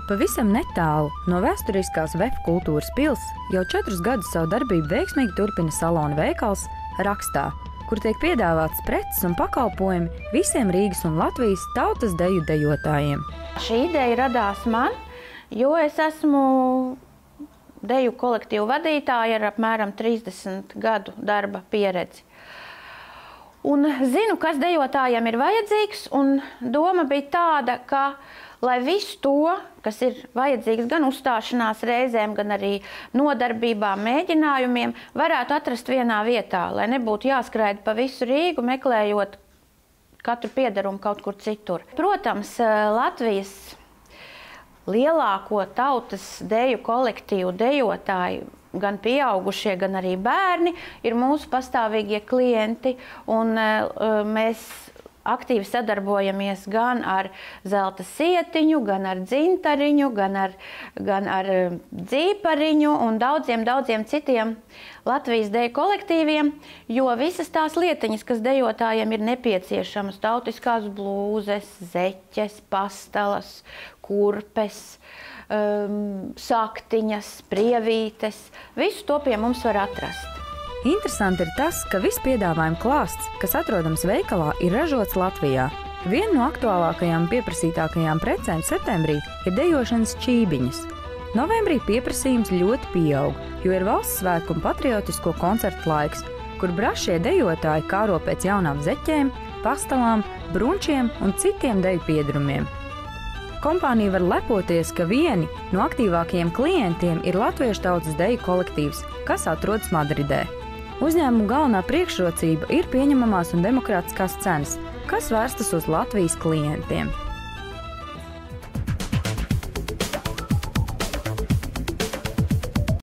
Pavisam netālu no vēsturiskās Vefu kultūras pils jau 4 gadus savu darbību veiksmīgi turpina salona veikals Rakstā, kur tiek piedāvāts preces un pakalpojumi visiem Rīgas un Latvijas tautas deju dejotājiem. Šī ideja radās man, jo es esmu deju kolektīvu vadītāja ar apmēram 30 gadu darba pieredzi. Un zinu, kas dejotājiem ir vajadzīgs, un doma bija tāda, ka, lai visu to, kas ir vajadzīgs gan uzstāšanās reizēm, gan arī nodarbībām, mēģinājumiem, varētu atrast vienā vietā, lai nebūtu jāskraida pa visu Rīgu, meklējot katru piederumu kaut kur citur. Protams, Latvijas lielāko tautas deju kolektīvu dejotāju, gan pieaugušie, gan arī bērni, ir mūsu pastāvīgie klienti, un mēs aktīvi sadarbojamies gan ar zelta sietiņu, gan ar dzintariņu, gan ar dzīpariņu un daudziem citiem Latvijas deju kolektīviem, jo visas tās lietiņas, kas dejotājiem ir nepieciešamas, tautiskās blūzes, zeķes, pastalas, kurpes, saktiņas, prievītes, visu to pie mums var atrast. Interesanti ir tas, ka viss piedāvājuma klāsts, kas atrodams veikalā, ir ražots Latvijā. Viena no aktuālākajām pieprasītākajām precēm septembrī ir dejošanas čībiņas. Novembrī pieprasījums ļoti pieaug, jo ir valsts svētku un patriotisko koncertu laiks, kur brašie dejotāji kāro pēc jaunām zeķēm, pastalām, brunčiem un citiem deju piedrumiem. Kompānija var lepoties, ka vieni no aktīvākajiem klientiem ir latviešu tautas deju kolektīvs, kas atrodas Madridē. Uzņēmuma galvenā priekšrocība ir pieņemamās un demokrātiskās cenas, kas vērstas uz Latvijas klientiem.